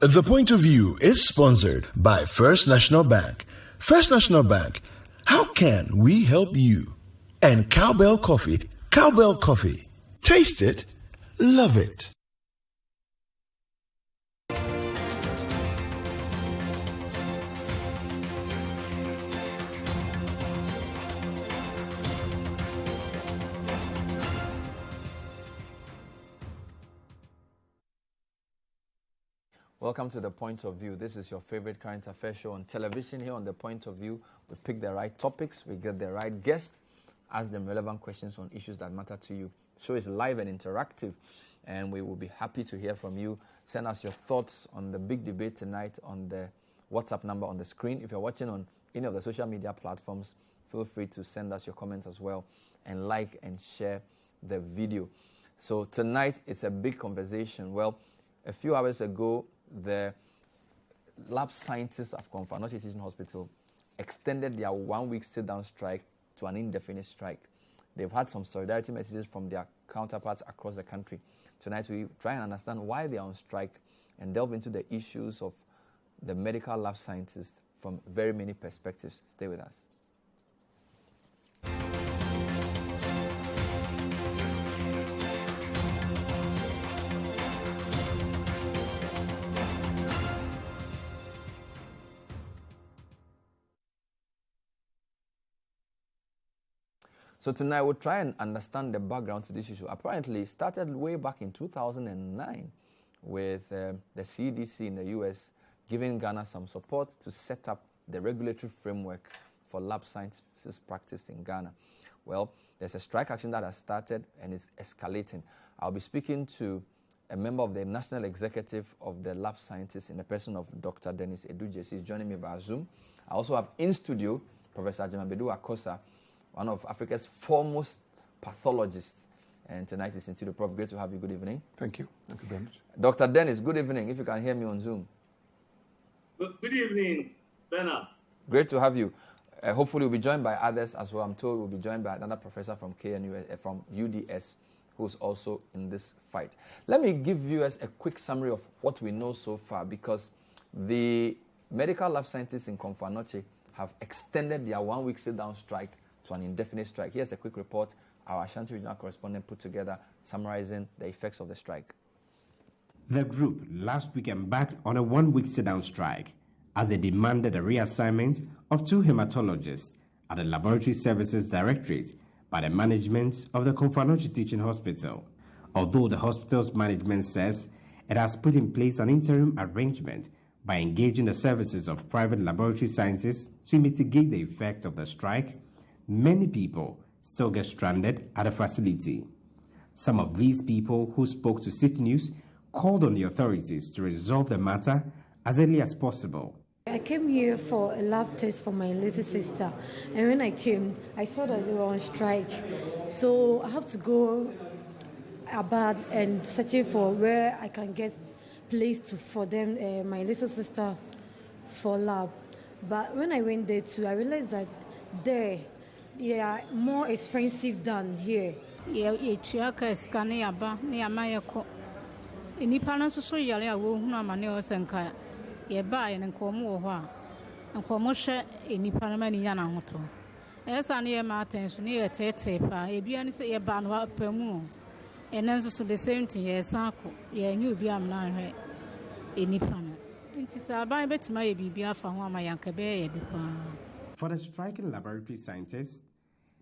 The Point of View is sponsored by First National Bank. First National Bank, how can we help you? And Cowbell Coffee. Cowbell Coffee. Taste it, love it. Welcome to The Point of View. This is your favorite current affairs show on television. Here on The Point of View, we pick the right topics, we get the right guests, ask them relevant questions on issues that matter to you. The show is live and interactive, and we will be happy to hear from you. Send us your thoughts on the big debate tonight on the WhatsApp number on the screen. If you're watching on any of the social media platforms, feel free to send us your comments as well, and like and share the video. So tonight, it's a big conversation. Well, a few hours ago, the lab scientists of Competency Teaching Hospital extended their 1-week sit-down strike to an indefinite strike. They've had some solidarity messages from their counterparts across the country. Tonight we try and understand why they are on strike and delve into the issues of the medical lab scientists from very many perspectives. Stay with us. So tonight we'll try and understand the background to this issue. Apparently, it started way back in 2009 with the CDC in the US giving Ghana some support to set up the regulatory framework for lab sciences practice in Ghana. Well, there's a strike action that has started and it's escalating. I'll be speaking to a member of the national executive of the lab scientists in the person of Dr. Dennis Eduje. He's joining me via Zoom. I also have in studio Professor Ajamabedu Akosa, one of Africa's foremost pathologists. And tonight is in studio. Prof, great to have you. Good evening. Thank you. Thank you very much. Dr. Dennis, good evening, if you can hear me on Zoom. Good evening, Bernard. Great to have you. Hopefully we'll be joined by others as well. I'm told we'll be joined by another professor from KNU, from UDS, who's also in this fight. Let me give viewers a quick summary of what we know so far, because the medical lab scientists in Komfo have extended their 1-week sit-down strike to an indefinite strike. Here's a quick report our Ashanti regional correspondent put together summarizing the effects of the strike. The group last week embarked on a 1-week sit-down strike as they demanded a reassignment of 2 hematologists at the Laboratory Services Directorate by the management of the Competency Teaching Hospital. Although the hospital's management says it has put in place an interim arrangement by engaging the services of private laboratory scientists to mitigate the effect of the strike, many people still get stranded at the facility. Some of these people who spoke to City News called on the authorities to resolve the matter as early as possible. I came here for a lab test for my little sister, and when I came, I saw that they were on strike. So I have to go about and searching for where I can get place for them, my little sister, for lab. But when I went there too, I realized that there, yeah, more expensive than here. Yeah, For the striking laboratory scientists,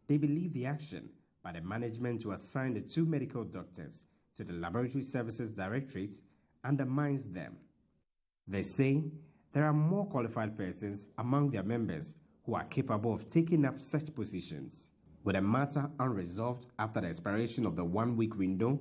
they believe the action by the management to assign the 2 medical doctors to the Laboratory Services Directorate undermines them. They say there are more qualified persons among their members who are capable of taking up such positions. With the matter unresolved after the expiration of the 1-week window,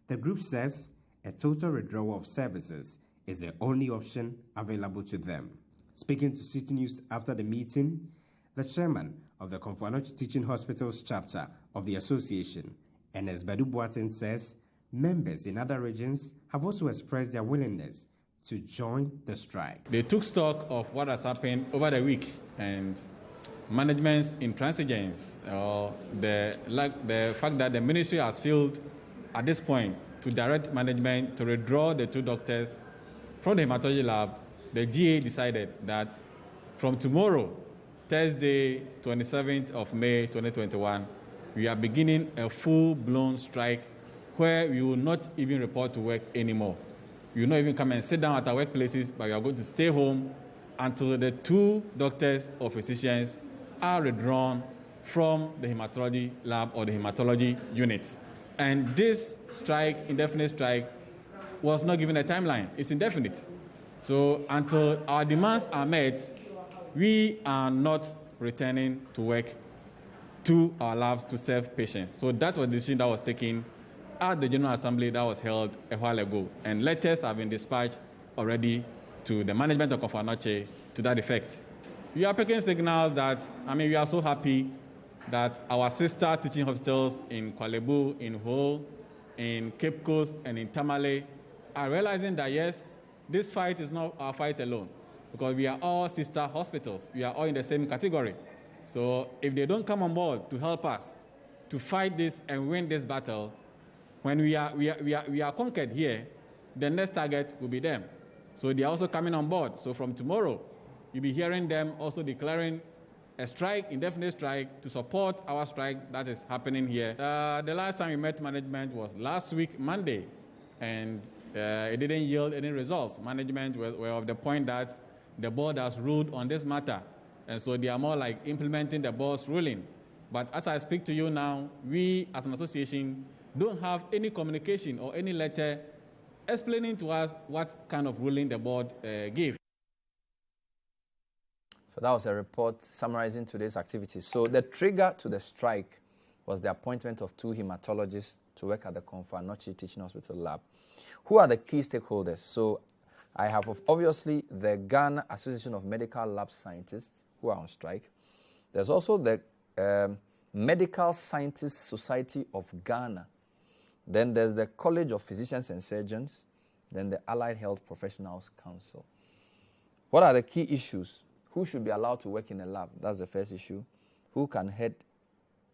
the group says a total withdrawal of services is the only option available to them. Speaking to City News after the meeting, the chairman of the Competency Teaching Hospitals chapter of the association, Ernest Bedu Boateng, says members in other regions have also expressed their willingness to join the strike. They took stock of what has happened over the week, and management's intransigence, the fact that the ministry has failed at this point to direct management to withdraw the 2 doctors from the hematology lab, the GA decided that from tomorrow, Thursday, 27th of May, 2021, we are beginning a full-blown strike where we will not even report to work anymore. We will not even come and sit down at our workplaces, but we are going to stay home until the 2 doctors or physicians are withdrawn from the hematology lab or the hematology unit. And this strike, indefinite strike, was not given a timeline. It's indefinite. So until our demands are met, we are not returning to work to our labs to serve patients. So that was the decision that was taken at the General Assembly that was held a while ago. And letters have been dispatched already to the management of Confanoche to that effect. We are picking signals that, we are so happy that our sister teaching hospitals in Kuala Lumpur, in Hull, in Cape Coast, and in Tamale are realizing that, yes, this fight is not our fight alone, because we are all sister hospitals. We are all in the same category. So if they don't come on board to help us to fight this and win this battle, when we are conquered here, the next target will be them. So they are also coming on board. So from tomorrow, you'll be hearing them also declaring a strike, indefinite strike, to support our strike that is happening here. The last time we met management was last week, Monday, and it didn't yield any results. Management were of the point that the board has ruled on this matter, and so they are more like implementing the board's ruling. But as I speak to you now, we as an association don't have any communication or any letter explaining to us what kind of ruling the board gave. So that was a report summarizing today's activities. So the trigger to the strike was the appointment of 2 hematologists to work at the Confanoche Teaching Hospital lab. Who are the key stakeholders? So I have obviously the Ghana Association of Medical Lab Scientists who are on strike. There's also the Medical Scientists Society of Ghana. Then there's the College of Physicians and Surgeons. Then the Allied Health Professionals Council. What are the key issues? Who should be allowed to work in a lab? That's the first issue. Who can head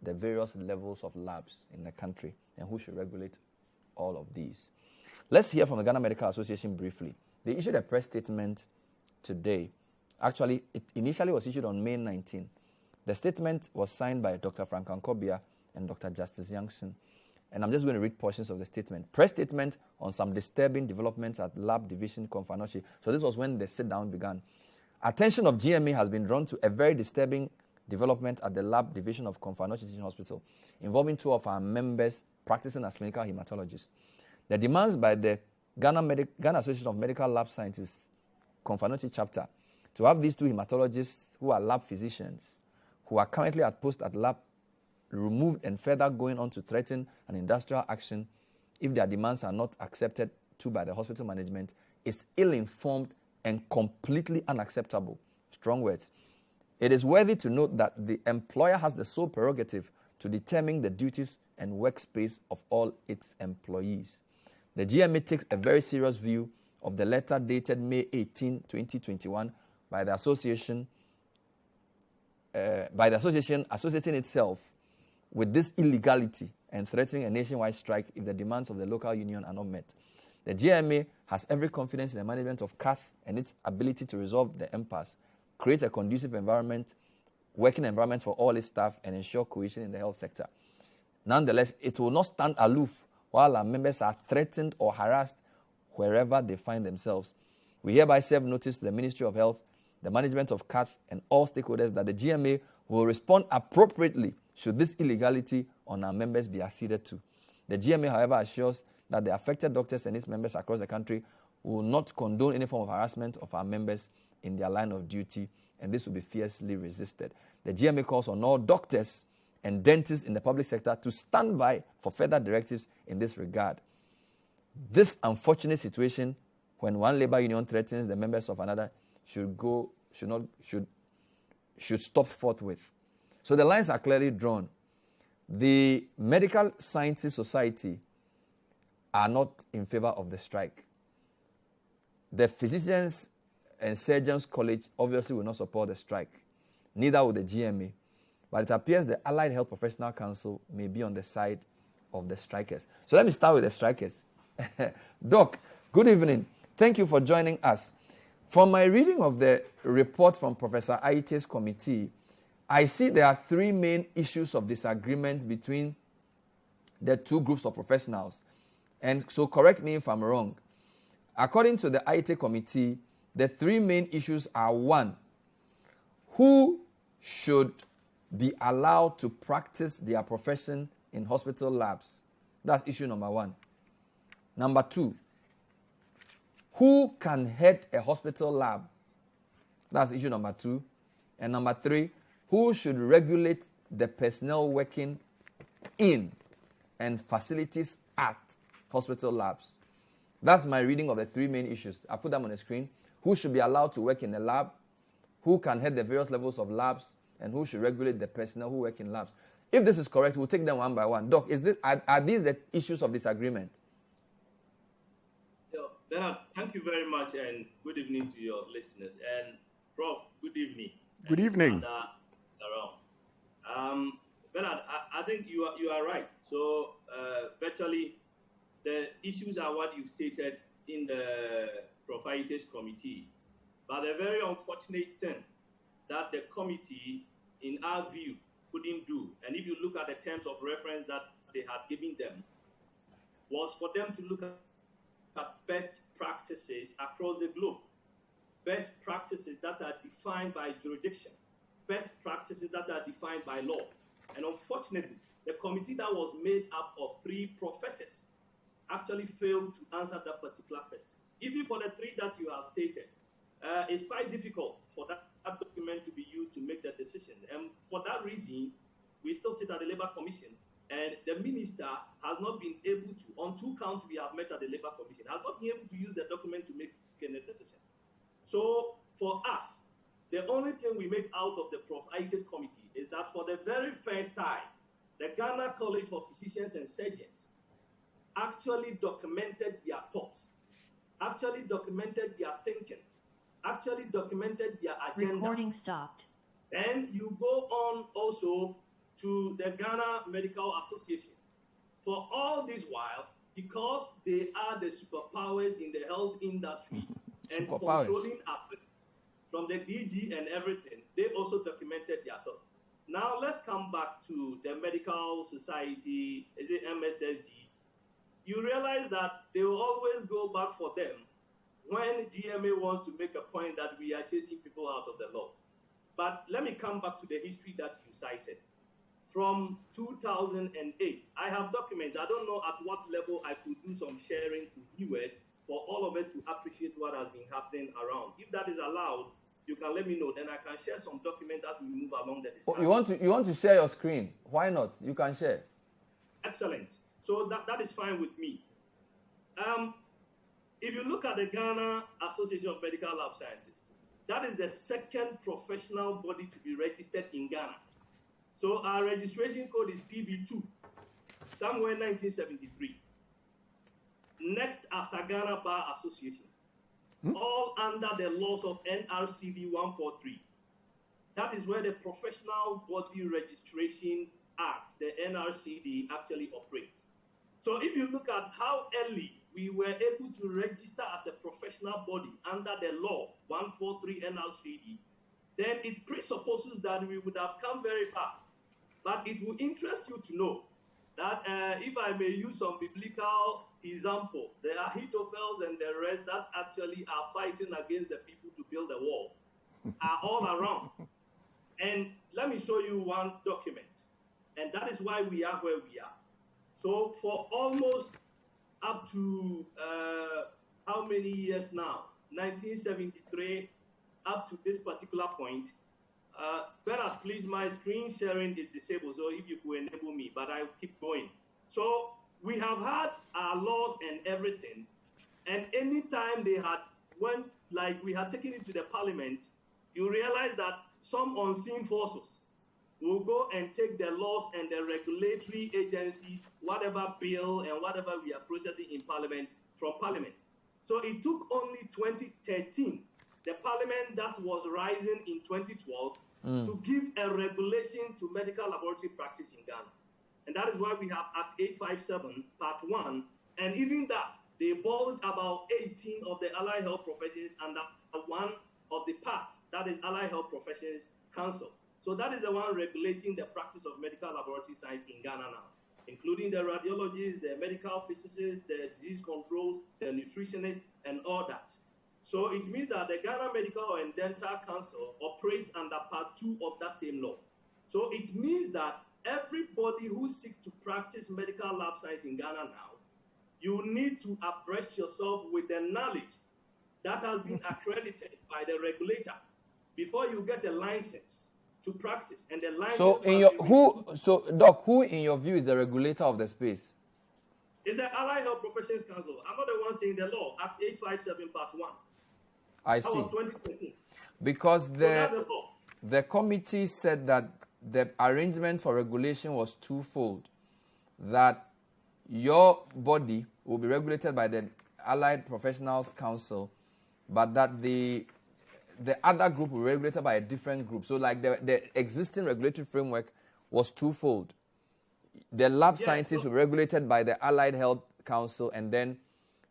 the various levels of labs in the country? And who should regulate all of these? Let's hear from the Ghana Medical Association briefly. They issued a press statement today. Actually, it initially was issued on May 19. The statement was signed by Dr. Frank Ankobia and Dr. Justice Youngson. And I'm just going to read portions of the statement. Press statement on some disturbing developments at Lab Division Confanoche. So this was when the sit-down began. Attention of GMA has been drawn to a very disturbing development at the Lab Division of Confanoche Teaching Hospital involving 2 of our members practicing as clinical hematologists. The demands by the Ghana Association of Medical Lab Scientists, Confanoche chapter, to have these 2 hematologists who are lab physicians, who are currently at post at lab, removed and further going on to threaten an industrial action if their demands are not accepted to by the hospital management, is ill-informed and completely unacceptable. Strong words. It is worthy to note that the employer has the sole prerogative to determine the duties and workspace of all its employees. The GMA takes a very serious view of the letter dated May 18, 2021 by the association associating itself with this illegality and threatening a nationwide strike if the demands of the local union are not met. The GMA has every confidence in the management of CATH and its ability to resolve the impasse, create a conducive environment, working environment for all its staff, and ensure cohesion in the health sector. Nonetheless, it will not stand aloof while our members are threatened or harassed wherever they find themselves. We hereby serve notice to the Ministry of Health, the management of CATH, and all stakeholders that the GMA will respond appropriately should this illegality on our members be acceded to. The GMA, however, assures that the affected doctors and its members across the country will not condone any form of harassment of our members in their line of duty, and this will be fiercely resisted. The GMA calls on all doctors and dentists in the public sector to stand by for further directives in this regard. This unfortunate situation, when one labor union threatens the members of another, should stop forthwith. So the lines are clearly drawn. The Medical Sciences Society are not in favor of the strike. The Physicians and Surgeons College obviously will not support the strike. Neither will the GMA. But it appears the Allied Health Professional Council may be on the side of the strikers. So let me start with the strikers. Doc, good evening. Thank you for joining us. From my reading of the report from Professor Aite's committee, I see there are three main issues of disagreement between the two groups of professionals. And so correct me if I'm wrong. According to the Aite committee, the three main issues are: one, who should be allowed to practice their profession in hospital labs? That's issue number one. Number two, who can head a hospital lab? That's issue number two. And number three, who should regulate the personnel working in and facilities at hospital labs? That's my reading of the three main issues. I put them on the screen. Who should be allowed to work in a lab? Who can head the various levels of labs? And who should regulate the personnel who work in labs? If this is correct, we'll take them one by one. Doc, are these the issues of disagreement? Bernard, thank you very much, and good evening to your listeners. And Prof, good evening. Good evening. Bernard, I think you are right. So virtually, the issues are what you stated in the Prof Aite's committee. But the very unfortunate thing that the committee, in our view, couldn't do, and if you look at the terms of reference that they had given them, was for them to look at best practices across the globe, best practices that are defined by jurisdiction, best practices that are defined by law. And unfortunately, the committee that was made up of 3 professors actually failed to answer that particular question. Even for the 3 that you have stated, it's quite difficult for that document to be used to make that decision. And for that reason, we still sit at the Labour Commission, and the minister has not been able to, on 2 counts we have met at the Labour Commission, has not been able to use the document to make a decision. So for us, the only thing we make out of the Prof Aite's committee is that for the very first time, the Ghana College for Physicians and Surgeons actually documented their thoughts, actually documented their thinking, actually documented their agenda. Recording stopped. And you go on also to the Ghana Medical Association. For all this while, because they are the superpowers in the health industry and controlling affairs from the DG and everything, they also documented their thoughts. Now let's come back to the Medical Society, is it MSSG? You realize that they will always go back for them when GMA wants to make a point that we are chasing people out of the law. But let me come back to the history that you cited. From 2008, I have documents. I don't know at what level I could do some sharing to viewers for all of us to appreciate what has been happening around. If that is allowed, you can let me know. Then I can share some documents as we move along the discussion. You want to share your screen? Why not? You can share. Excellent. So that is fine with me. If you look at the Ghana Association of Medical Lab Scientists, that is the second professional body to be registered in Ghana. So our registration code is PB2, somewhere 1973. Next after Ghana Bar Association, all under the laws of NRCD 143. That is where the Professional Body Registration Act, the NRCD, actually operates. So if you look at how early we were able to register as a professional body under the law 143 NRCD, then it presupposes that we would have come very far. But it will interest you to know that if I may use some biblical example, there are Ahithophels and the rest that actually are fighting against the people to build a wall, are all around. And let me show you one document. And that is why we are where we are. So for almost up to how many years now? 1973 up to this particular point. Bernard, please, my screen sharing is disabled, so if you could enable me, but I'll keep going. So we have had our laws and everything, and anytime they had went, like we had taken it to the parliament, you realize that some unseen forces will go and take the laws and the regulatory agencies, whatever bill and whatever we are processing in parliament, from parliament. So it took only 2013, the parliament that was rising in 2012, to give a regulation to medical laboratory practice in Ghana. And that is why we have Act 857, Part 1, and even that they boiled about 18 of the allied health professions under one of the parts, that is Allied Health Professions Council. So that is the one regulating the practice of medical laboratory science in Ghana now, including the radiologists, the medical physicists, the disease controls, the nutritionists, and all that. So it means that the Ghana Medical and Dental Council operates under Part 2 of that same law. So it means that everybody who seeks to practice medical lab science in Ghana now, you need to abreast yourself with the knowledge that has been accredited by the regulator before you get a license to practice. And the license. So Doc, who in your view is the regulator of the space? It's the Allied Health Professions Council. I'm not the one saying the law. Act 857 Part 1. I That see. was 2013. Because So that's the law. the committee said that the arrangement for regulation was twofold. That your body will be regulated by the Allied Professionals Council, but that the other group will be regulated by a different group. So like the existing regulatory framework was twofold. The lab scientists were regulated by the Allied Health Council, and then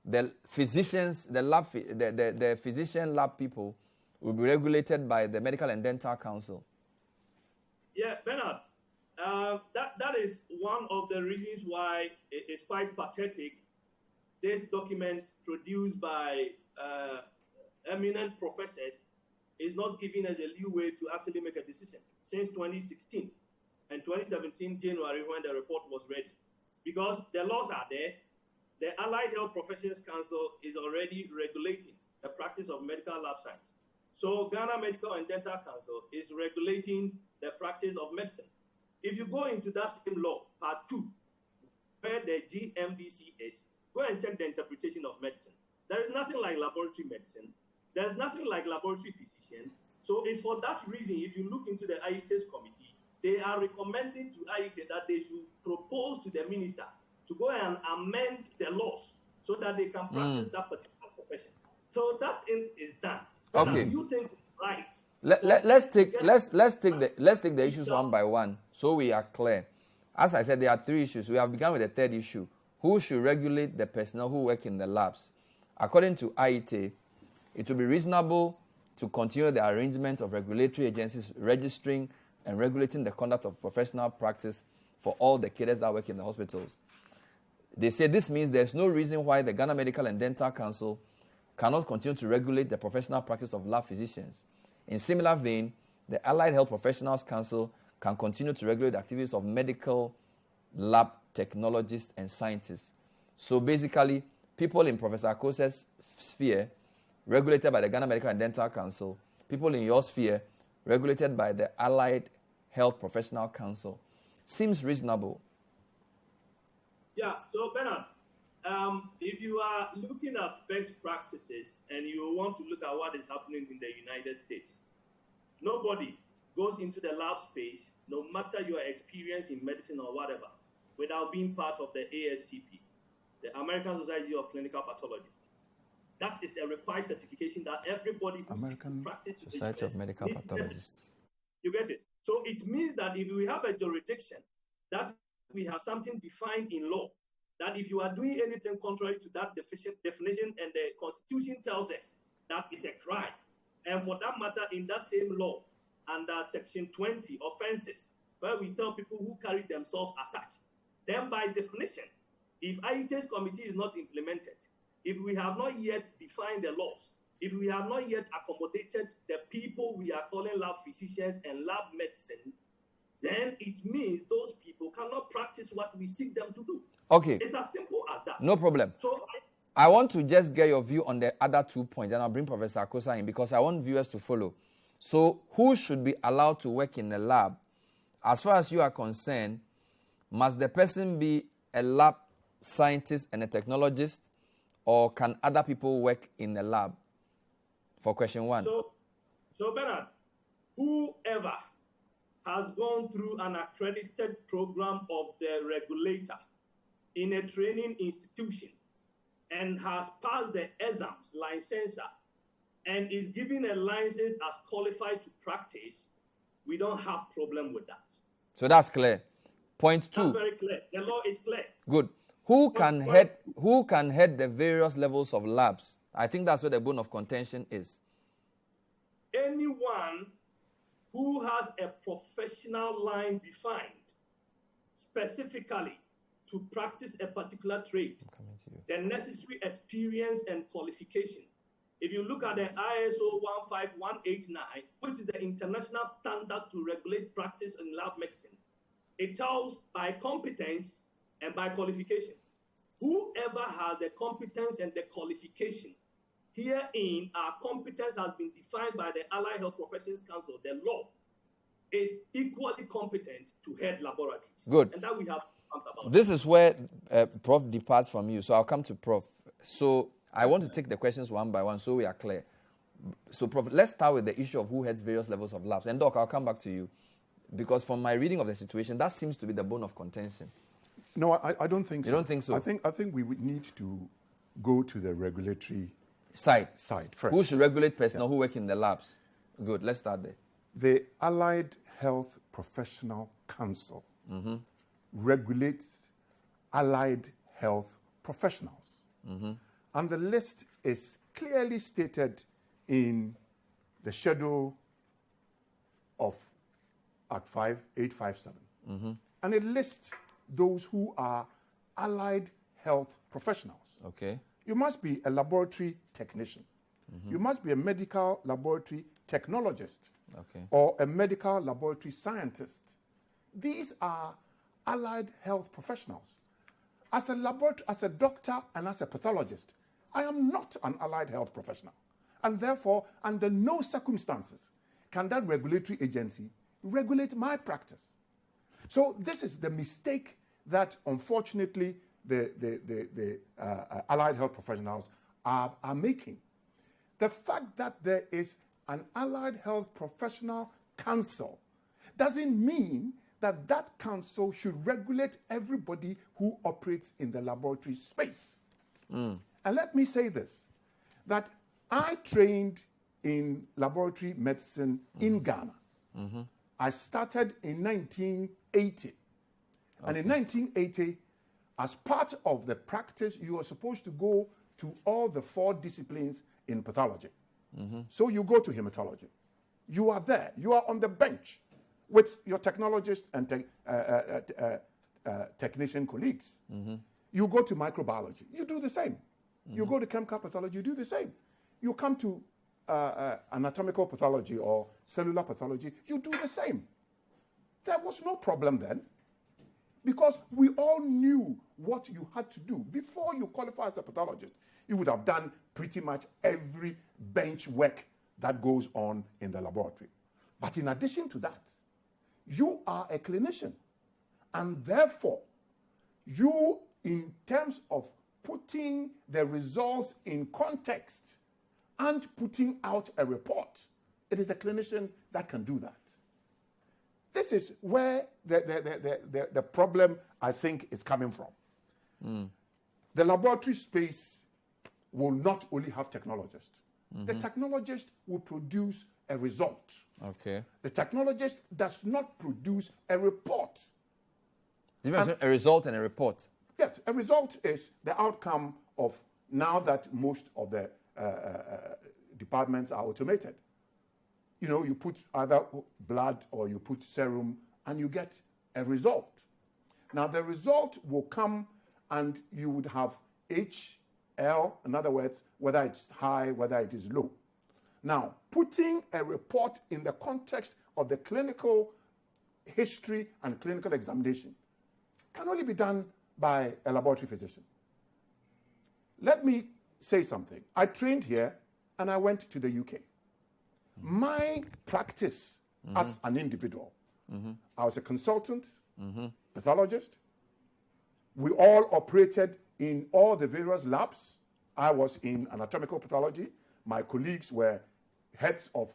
the physicians, the physician lab people will be regulated by the Medical and Dental Council. Yeah, Bernard, that is one of the reasons why it's quite pathetic. This document produced by eminent professors is not giving us a leeway to actually make a decision since 2016 and 2017 January when the report was ready. Because the laws are there, the Allied Health Professions Council is already regulating the practice of medical lab science. So Ghana Medical and Dental Council is regulating the practice of medicine. If you go into that same law, Part 2, where the GMDC is, go and check the interpretation of medicine. There is nothing like laboratory medicine. There's nothing like laboratory physician. So it's for that reason, if you look into the IET's committee, they are recommending to IET that they should propose to the minister to go and amend the laws so that they can practice that particular profession. So that is done. Okay. You think right? Let's take the issues one by one so we are clear. As I said, there are three issues. We have begun with the third issue. Who should regulate the personnel who work in the labs? According to IET, it will be reasonable to continue the arrangement of regulatory agencies registering and regulating the conduct of professional practice for all the cadres that work in the hospitals. They say this means there's no reason why the Ghana Medical and Dental Council cannot continue to regulate the professional practice of lab physicians. In similar vein, the Allied Health Professionals Council can continue to regulate the activities of medical lab technologists and scientists. So basically, people in Professor Akose's sphere, regulated by the Ghana Medical and Dental Council, people in your sphere, regulated by the Allied Health Professional Council. Seems reasonable. Yeah, so Bernard, if you are looking at best practices and you want to look at what is happening in the United States, nobody goes into the lab space, no matter your experience in medicine or whatever, without being part of the ASCP, the American Society of Clinical Pathologists. That is a required certification that everybody who American practice Society of Medical Pathologists. You get it? So it means that if we have a jurisdiction, that we have something defined in law, that if you are doing anything contrary to that definition and the Constitution tells us that is a crime. And for that matter, in that same law, under Section 20, offenses, where we tell people who carry themselves as such, then by definition, if IET's committee is not implemented, if we have not yet defined the laws, if we have not yet accommodated the people we are calling lab physicians and lab medicine, then it means those people cannot practice what we seek them to do. Okay. It's as simple as that. No problem. So I want to just get your view on the other 2 points, and I'll bring Professor Akosa in because I want viewers to follow. So who should be allowed to work in the lab? As far as you are concerned, must the person be a lab scientist and a technologist, or can other people work in the lab? For question one. So Bernard, whoever has gone through an accredited program of the regulator in a training institution and has passed the exams, licensure, and is given a license as qualified to practice, we don't have problem with that. So that's clear. Point two. That's very clear. The law is clear. Good. Who can head the various levels of labs? I think that's where the bone of contention is. Anyone who has a professional line defined specifically to practice a particular trade, the necessary experience and qualification. If you look at the ISO 15189, which is the international standards to regulate practice in lab medicine, it tells by competence and by qualification. Whoever has the competence and the qualification, herein our competence has been defined by the Allied Health Professions Council, the law, is equally competent to head laboratories. Good. And that we have about. This is where Prof departs from you. So I'll come to Prof. So I want to take the questions one by one so we are clear. So Prof, let's start with the issue of who heads various levels of labs. And Doc, I'll come back to you. Because from my reading of the situation, that seems to be the bone of contention. No, I don't think so. You don't think so? I think we would need to go to the regulatory side first. Who should regulate personnel who work in the labs? Good, let's start there. The Allied Health Professional Council regulates allied health professionals. And the list is clearly stated in the schedule of Act 5857. And it lists those who are allied health professionals. Okay. You must be a laboratory technician. You must be a medical laboratory technologist. Okay. Or a medical laboratory scientist. These are allied health professionals. As a doctor and as a pathologist, I am not an allied health professional. And therefore, under no circumstances can that regulatory agency regulate my practice. So this is the mistake that, unfortunately, the allied health professionals are making. The fact that there is an allied health professional council doesn't mean that that council should regulate everybody who operates in the laboratory space. And let me say this, that I trained in laboratory medicine in Ghana. I started in 1980. And in 1980, as part of the practice, you are supposed to go to all the 4 disciplines in pathology. So you go to hematology. You are there. You are on the bench with your technologist and technician colleagues. You go to microbiology. You do the same. You go to chemical pathology. You do the same. You come to anatomical pathology or cellular pathology. You do the same. There was no problem then, because we all knew what you had to do. Before you qualify as a pathologist, you would have done pretty much every bench work that goes on in the laboratory. But in addition to that, you are a clinician. And therefore, you, in terms of putting the results in context and putting out a report, it is a clinician that can do that. This is where the problem, I think, is coming from. The laboratory space will not only have technologists. The technologist will produce a result. Okay. The technologist does not produce a report. You mentioned a result and a report. Yes, a result is the outcome of, now that most of the departments are automated. You know, you put either blood or you put serum and you get a result. Now the result will come and you would have HL, in other words, whether it's high, whether it is low. Now, putting a report in the context of the clinical history and clinical examination can only be done by a laboratory physician. Let me say something. I trained here and I went to the UK. My practice as an individual, I was a consultant, pathologist. We all operated in all the various labs. I was in anatomical pathology. My colleagues were heads of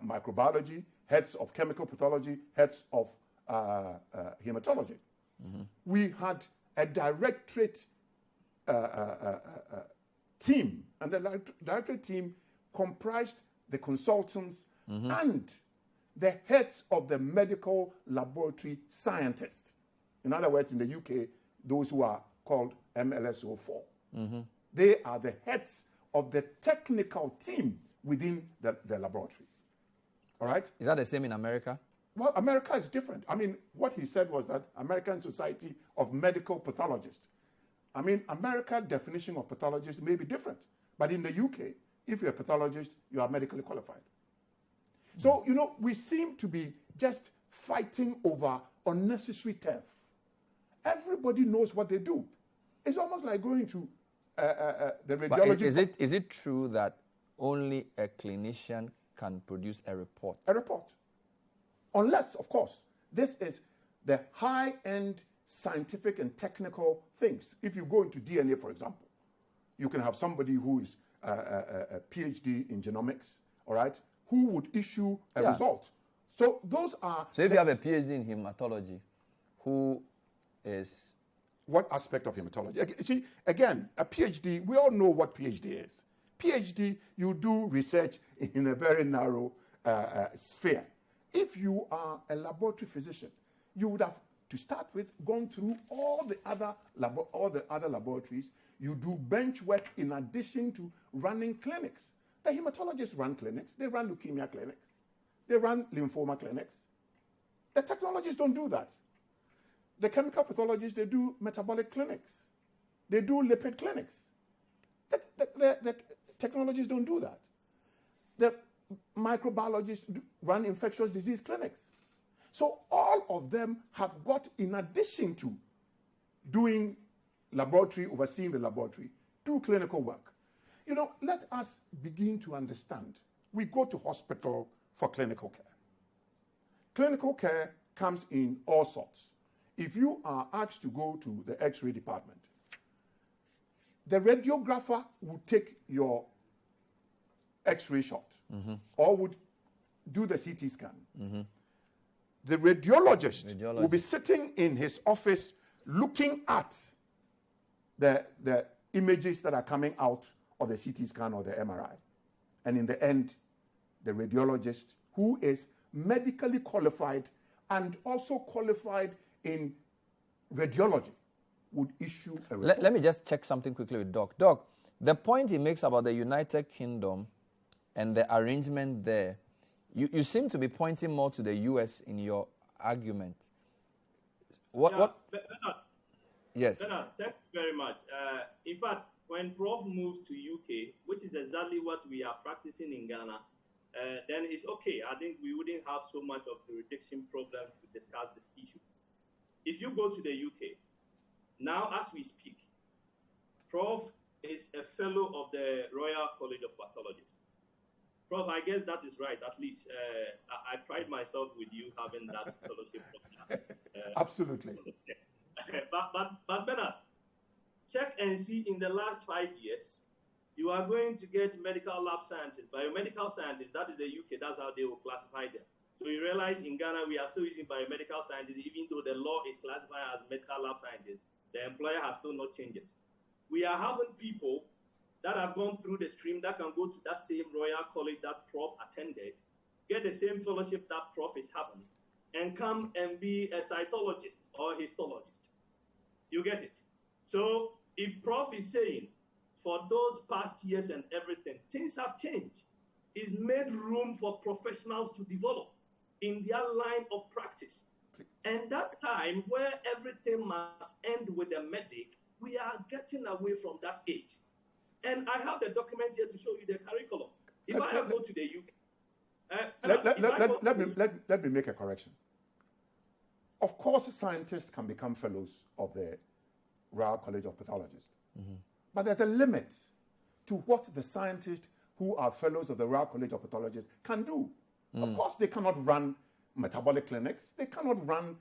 microbiology, heads of chemical pathology, heads of hematology. We had a directorate team, and the directorate team comprised the consultants and the heads of the medical laboratory scientists. In other words, in the UK, those who are called MLSO4. They are the heads of the technical team within the laboratory. All right? Is that the same in America? Well, America is different. I mean, what he said was that American Society of Medical Pathologists. I mean, America's definition of pathologist may be different. But in the UK, if you're a pathologist, you are medically qualified. So, you know, we seem to be just fighting over unnecessary turf. Everybody knows what they do. It's almost like going to the radiology. But is it true that only a clinician can produce a report? A report. Unless, of course, this is the high-end scientific and technical things. If you go into DNA, for example, you can have somebody who is a PhD in genomics, all right, who would issue a result. So those are... So if you have a PhD in hematology, who is... What aspect of hematology? See, again, a PhD, we all know what PhD is. PhD, you do research in a very narrow sphere. If you are a laboratory physician, you would have, to start with, gone through all the other laboratories. You do bench work in addition to running clinics. The hematologists run clinics. They run leukemia clinics. They run lymphoma clinics. The technologists don't do that. The chemical pathologists, they do metabolic clinics. They do lipid clinics. The technologists don't do that. The microbiologists run infectious disease clinics. So all of them have got, in addition to doing laboratory, overseeing the laboratory, do clinical work. You know, let us begin to understand. We go to hospital for clinical care. Clinical care comes in all sorts. If you are asked to go to the X-ray department, the radiographer would take your X-ray shot or would do the CT scan. The radiologist will be sitting in his office looking at the images that are coming out of the CT scan or the MRI. And in the end, the radiologist, who is medically qualified and also qualified in radiology, would issue a report. Let me just check something quickly with Doc. Doc, the point he makes about the United Kingdom and the arrangement there, you seem to be pointing more to the US in your argument. Bernard, yes. Bernard, thank you very much. In fact, when Prof moves to UK, which is exactly what we are practicing in Ghana, then it's okay. I think we wouldn't have so much of jurisdiction problems to discuss this issue. If you go to the UK, now as we speak, Prof is a fellow of the Royal College of Pathologists. Prof, I guess that is right. At least I pride myself with you having that fellowship. Absolutely. But Bernard, check and see in the last 5 years, you are going to get medical lab scientists, biomedical scientists. That is the UK. That's how they will classify them. So you realize in Ghana, we are still using biomedical scientists, even though the law is classified as medical lab scientists. The employer has still not changed it. We are having people that have gone through the stream that can go to that same Royal College that Prof attended, get the same fellowship that Prof is having, and come and be a cytologist or histologist. You get it? So if Prof is saying, for those past years and everything, things have changed. It's made room for professionals to develop in their line of practice. And that time where everything must end with a medic, we are getting away from that age. And I have the document here to show you the curriculum. If I go to the UK... Let me make a correction. Of course, scientists can become fellows of the Royal College of Pathologists. But there's a limit to what the scientists who are fellows of the Royal College of Pathologists can do. Of course, they cannot run metabolic clinics. They cannot run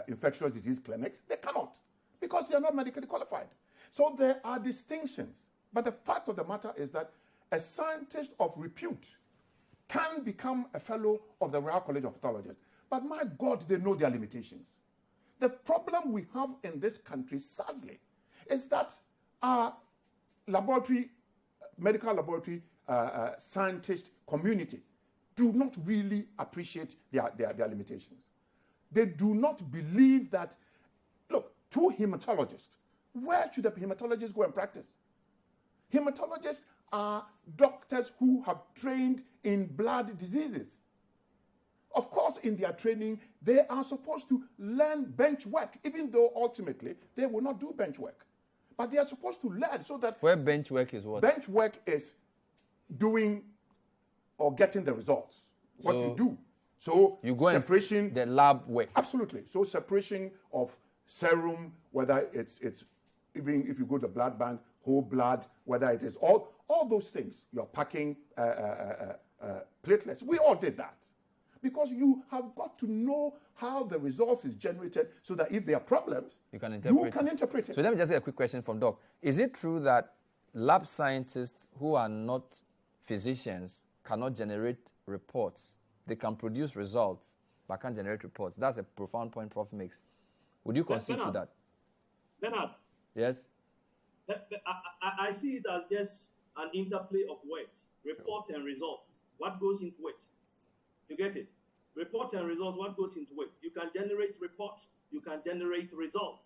infectious disease clinics. They cannot, because they are not medically qualified. So there are distinctions. But the fact of the matter is that a scientist of repute can become a fellow of the Royal College of Pathologists. But my God, they know their limitations. The problem we have in this country, sadly, is that our medical laboratory scientist community do not really appreciate their limitations. They do not believe that, look, to hematologists. Where should a hematologist go and practice? Hematologists are doctors who have trained in blood diseases. Of course, in their training, they are supposed to learn bench work, even though ultimately they will not do bench work. But they are supposed to learn so that... Where bench work is what? Bench work is doing or getting the results, what you do. So you go separation... the lab work. Absolutely. So separation of serum, whether it's even if you go to the blood bank, whole blood, whether it is all those things. You're packing platelets. We all did that. Because you have got to know how the results is generated so that if there are problems, you can interpret it. So let me just get a quick question from Doc. Is it true that lab scientists who are not physicians cannot generate reports? They can produce results, but can't generate reports. That's a profound point Prof makes. Would you concede to that? Bernard. Yes? I see it as just an interplay of words, report and result. What goes into it? You get it? Report and results, what goes into it? You can generate reports, you can generate results.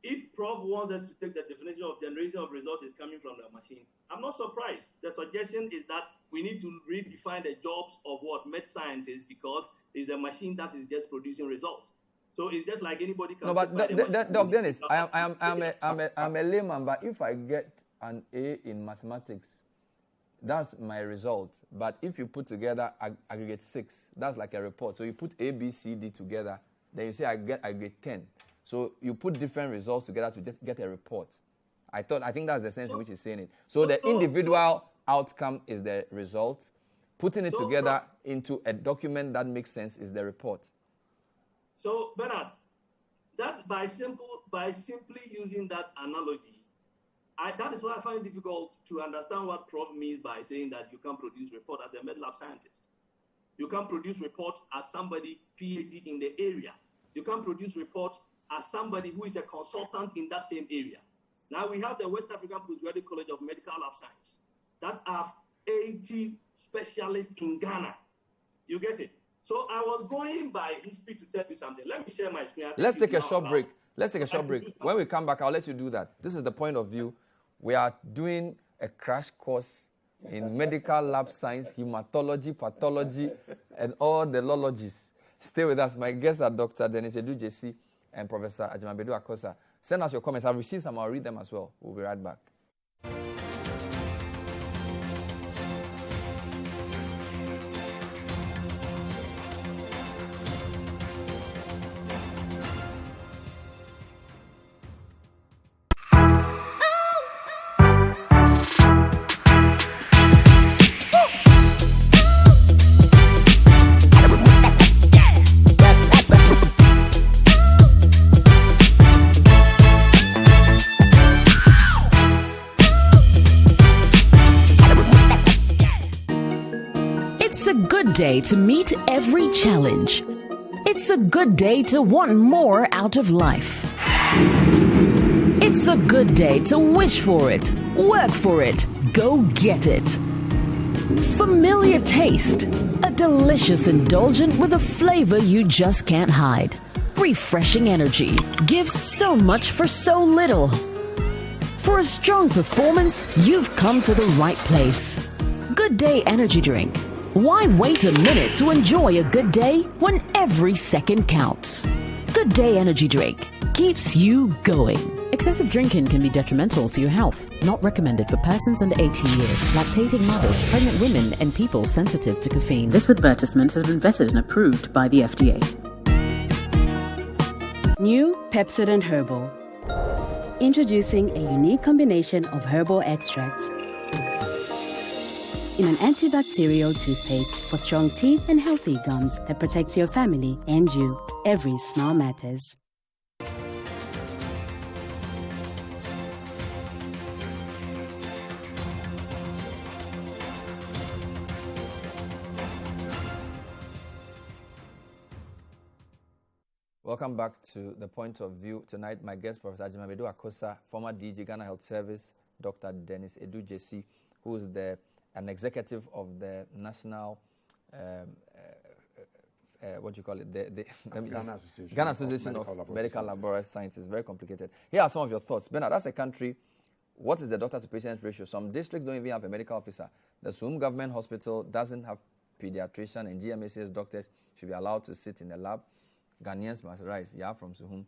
If Prof wants us to take the definition of generation of results is coming from the machine, I'm not surprised. The suggestion is that we need to redefine the jobs of what med scientists, because it's a machine that is just producing results. So it's just like anybody can. No, but Doc Dennis, I'm a layman, but if I get an A in mathematics, that's my result. But if you put together aggregate 6, that's like a report. So you put A, B, C, D together, then you say I get aggregate 10. So you put different results together to get a report. I think that's the sense in which he's saying it. So the individual outcome is the result. Putting it together into a document that makes sense is the report. So Bernard, that by simply using that analogy, that is why I find it difficult to understand what Prof means by saying that you can produce report as a med lab scientist. You can produce report as somebody PhD in the area. You can produce report as somebody who is a consultant in that same area. Now we have the West African Postgraduate College of Medical Lab Science that have 80 specialists in Ghana. You get it? So I was going by history to tell you something. Let me share my screen. Let's take a short break. When we come back, I'll let you do that. This is the point of view. We are doing a crash course in medical lab science, hematology, pathology, and all the lologies. Stay with us. My guests are Dr. Dennis Edu JC and Professor Agyemang Akosa. Send us your comments. I've received some. I'll read them as well. We'll be right back. Day to meet every challenge. It's a good day to want more out of life. It's a good day to wish for it, work for it, go get it. Familiar taste, a delicious indulgent with a flavor you just can't hide. Refreshing energy, gives so much for so little. For a strong performance, you've come to the right place. Good Day Energy Drink. Why wait a minute to enjoy a good day when every second counts? Good Day Energy Drink keeps you going. Excessive drinking can be detrimental to your health. Not recommended for persons under 18 years, lactating mothers, pregnant women, and people sensitive to caffeine. This advertisement has been vetted and approved by the FDA. New Pepsodent Herbal. Introducing a unique combination of herbal extracts in an antibacterial toothpaste for strong teeth and healthy gums that protects your family and you. Every smile matters. Welcome back to The Point of View. Tonight, my guest, Professor Agyemang Akosa, former DG Ghana Health Service, Dr. Dennis Edu JC, who is an executive of the National what do you call it? Ghana Association of Medical Laboratory Scientists. Very complicated. Here are some of your thoughts. Bernard, that's a country. What is the doctor-to-patient ratio? Some districts don't even have a medical officer. The Suhum government hospital doesn't have pediatrician, and GMA says doctors should be allowed to sit in the lab. Ghanaians must rise. Yeah, from Suhum.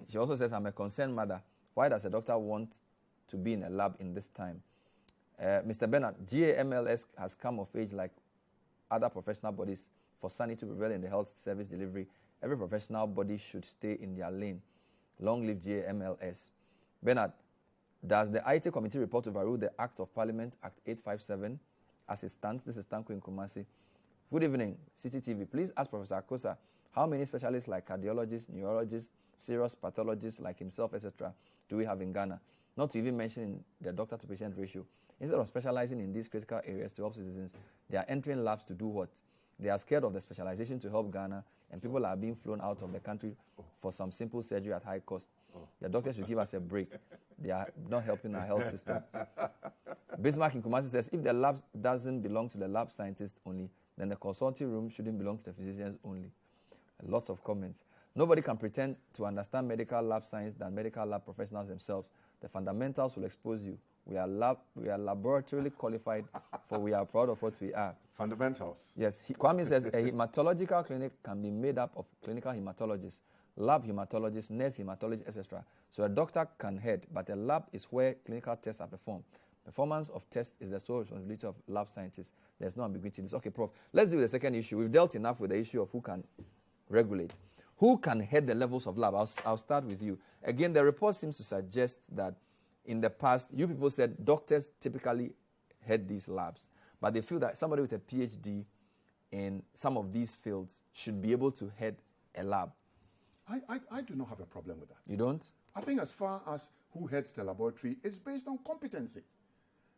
She also says, I'm a concerned mother. Why does a doctor want to be in a lab in this time? Mr. Bernard, GAMLS has come of age like other professional bodies for sanity to prevail in the health service delivery. Every professional body should stay in their lane. Long live GAMLS. Bernard, does the IT committee report overrule the Act of Parliament, Act 857, as it stands? This is Tanko in Kumasi. Good evening, CTTV. Please ask Professor Akosa how many specialists like cardiologists, neurologists, serious pathologists like himself, etc., do we have in Ghana? Not to even mention the doctor-to-patient ratio. Instead of specializing in these critical areas to help citizens, they are entering labs to do what? They are scared of the specialization to help Ghana, and people are being flown out of the country for some simple surgery at high cost. The doctors should give us a break. They are not helping our health system. Bismarck in Kumasi says, if the lab doesn't belong to the lab scientists only, then the consulting room shouldn't belong to the physicians only. Lots of comments. Nobody can pretend to understand medical lab science than medical lab professionals themselves. The fundamentals will expose you. We are laboratorily qualified, for we are proud of what we are. Fundamentals. Yes. Kwame says a hematological clinic can be made up of clinical hematologists, lab hematologists, nurse hematologists, etc. So a doctor can head, but a lab is where clinical tests are performed. Performance of tests is the sole responsibility of lab scientists. There's no ambiguity in this. Okay, Prof. Let's deal with the second issue. We've dealt enough with the issue of who can regulate. Who can head the levels of lab? I'll start with you. Again, the report seems to suggest that in the past, you people said doctors typically head these labs, but they feel that somebody with a PhD in some of these fields should be able to head a lab. I do not have a problem with that. You don't? I think as far as who heads the laboratory is based on competency.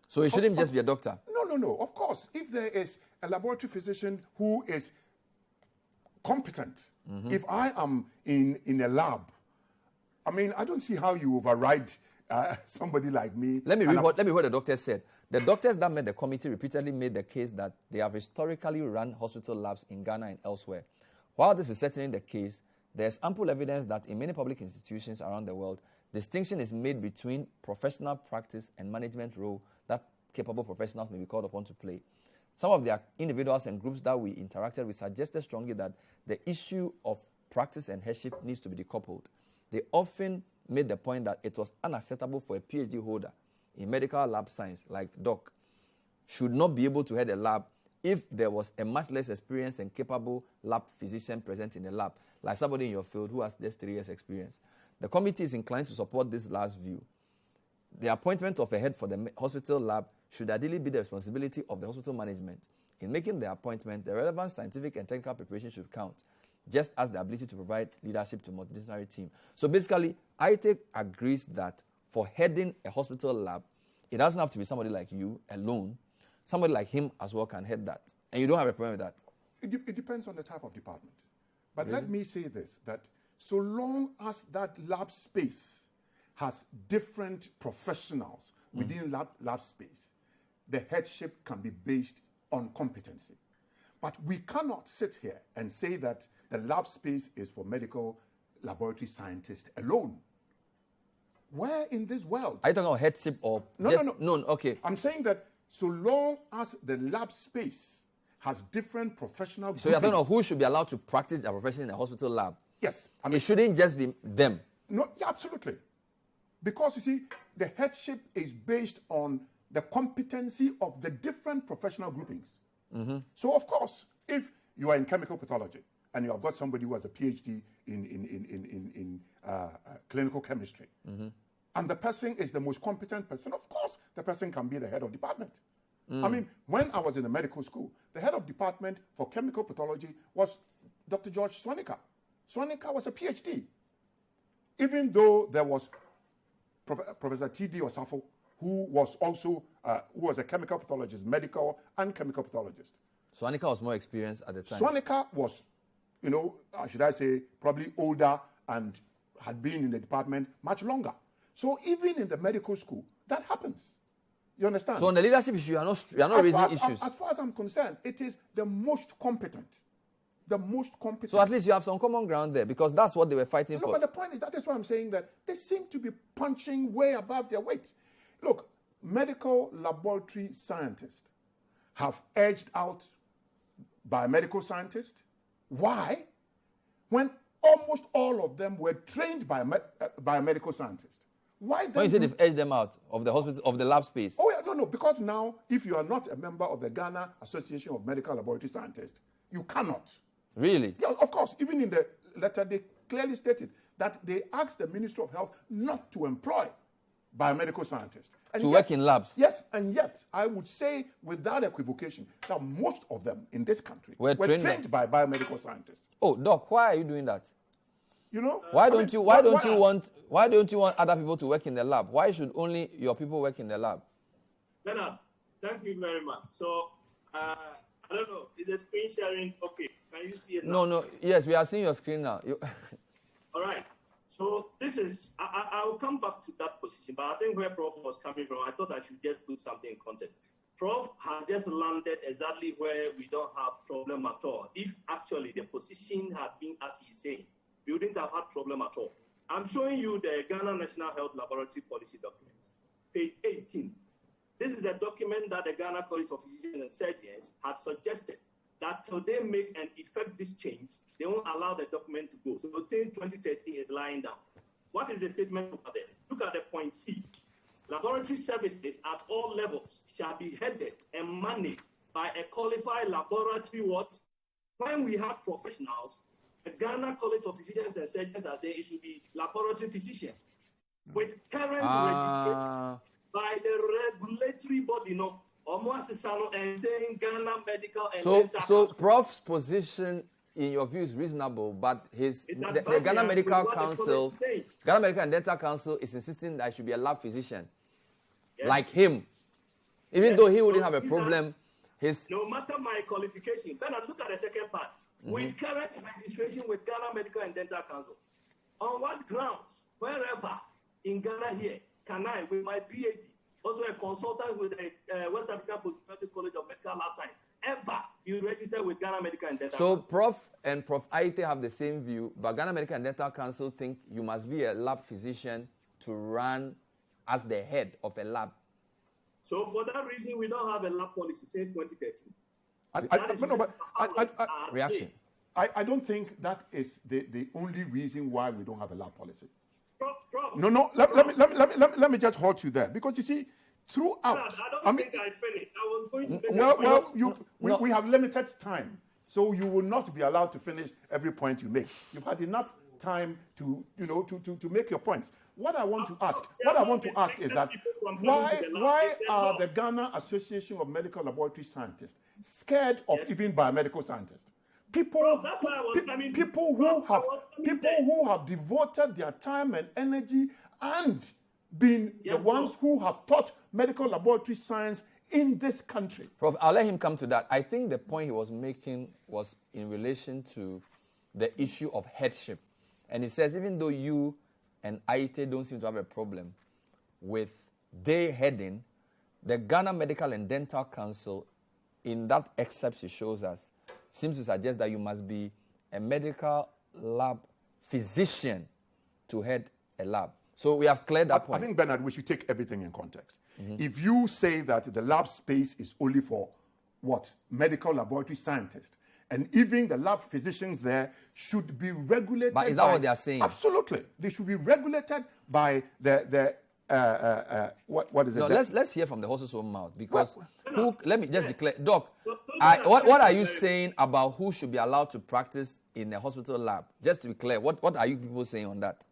So it shouldn't just be a doctor? No. Of course, if there is a laboratory physician who is competent, if I am in a lab, I mean, I don't see how you override somebody like me. Let me read what the doctor said. The doctors that met the committee repeatedly made the case that they have historically run hospital labs in Ghana and elsewhere. While this is certainly the case, there's ample evidence that in many public institutions around the world, distinction is made between professional practice and management role that capable professionals may be called upon to play. Some of the individuals and groups that we interacted with suggested strongly that the issue of practice and headship needs to be decoupled. They often made the point that it was unacceptable for a PhD holder in medical lab science, like Doc, should not be able to head a lab if there was a much less experienced and capable lab physician present in the lab, like somebody in your field who has just 3 years experience. The committee is inclined to support this last view. The appointment of a head for the hospital lab should ideally be the responsibility of the hospital management. In making the appointment, the relevant scientific and technical preparation should count, just as the ability to provide leadership to a multidisciplinary team. So basically, ITEC agrees that for heading a hospital lab, it doesn't have to be somebody like you alone. Somebody like him as well can head that. And you don't have a problem with that? It depends on the type of department. But let me say this, that so long as that lab space has different professionals within lab space, the headship can be based on competency. But we cannot sit here and say that the lab space is for medical laboratory scientists alone. Where in this world? Are you talking about headship or No, okay. I'm saying that so long as the lab space has different professional So you're talking about who should be allowed to practice their profession in a hospital lab? Yes. I mean, it shouldn't just be them. No, yeah, absolutely. Because you see, the headship is based on the competency of the different professional groupings. So of course, if you are in chemical pathology and you have got somebody who has a PhD in clinical chemistry, and the person is the most competent person, of course, the person can be the head of department. I mean, when I was in the medical school, the head of department for chemical pathology was Dr. George Swanika. Swanika was a PhD. Even though there was Professor T.D. Osafo, who was also who was a chemical pathologist, medical and chemical pathologist. Swanika was more experienced at the time. Swanika was, should I say, probably older and had been in the department much longer. So even in the medical school, that happens. You understand? So on the leadership issue, you are not raising issues. As far as I'm concerned, it is the most competent the most competent. So at least you have some common ground there, because that's what they were fighting for. But the point is, that is why I'm saying that they seem to be punching way above their weight. Look, medical laboratory scientists have edged out biomedical scientists. Why? When almost all of them were trained by biomedical scientists. Why? When you say they've edged them out of the hospital, of the lab space? Oh, yeah, no, because now, if you are not a member of the Ghana Association of Medical Laboratory Scientists, you cannot. Really? Yeah, of course. Even in the letter, they clearly stated that they asked the Ministry of Health not to employ biomedical scientists. And to work in labs? Yes, and yet, I would say without equivocation that most of them in this country were trained by biomedical scientists. Oh, Doc, why are you doing that? You know? Why don't you want other people to work in the lab? Why should only your people work in the lab? Leonard, thank you very much. So, I don't know, is the screen sharing okay? Can you see it now? No. Yes, we are seeing your screen now. All right. So this is, I will come back to that position, but I think where Prof was coming from, I thought I should just put something in context. Prof has just landed exactly where we don't have problem at all. If actually the position had been as he's saying, we wouldn't have had problem at all. I'm showing you the Ghana National Health Laboratory Policy document, page 18. This is the document that the Ghana College of Physicians and Surgeons had suggested that till they make and effect this change, they won't allow the document to go. So since 2013 is lying down. What is the statement over there? Look at the point C. Laboratory services at all levels shall be headed and managed by a qualified laboratory what? When we have professionals, the Ghana College of Physicians and Surgeons are saying it should be laboratory physician. With current registration by the regulatory body, no, and saying Ghana Medical and So Prof's position, in your view, is reasonable, but the Ghana Medical Council, Ghana Medical and Dental Council is insisting that I should be a lab physician, like him, even though he wouldn't have a problem. No matter my qualification, then I look at the second part. With current registration with Ghana Medical and Dental Council, on what grounds, wherever in Ghana here, can I, with my PhD, also a consultant with the West African Postgraduate College of Medical Lab Science, ever you register with Ghana Medical and Dental Council? So Prof and Prof Aite have the same view, but Ghana Medical and Dental Council think you must be a lab physician to run as the head of a lab. So for that reason, we don't have a lab policy since 2013. Reaction. I don't think that is the only reason why we don't have a lab policy. Prof. No. Let me just hold you there, because you see, throughout. I think I finished. I was going to. We have limited time, so you will not be allowed to finish every point you make. You've had enough time to make your points. What I want to ask is that why are the Ghana Association of Medical Laboratory Scientists scared of even biomedical scientists? People who have devoted their time and energy and been the ones who have taught medical laboratory science in this country. Prof, I'll let him come to that. I think the point he was making was in relation to the issue of headship. And he says, even though you and Aite don't seem to have a problem with they heading, the Ghana Medical and Dental Council, in that excerpt she shows us, seems to suggest that you must be a medical lab physician to head a lab. So we have cleared that point. I think, Bernard, we should take everything in context. If you say that the lab space is only for what? Medical laboratory scientists, and even the lab physicians there should be regulated. But is that what they are saying? Absolutely. They should be regulated by what is it? No, let's hear from the horse's own mouth, because let me just declare, Doc, what are you saying about who should be allowed to practice in a hospital lab? Just to be clear, what are you people saying on that?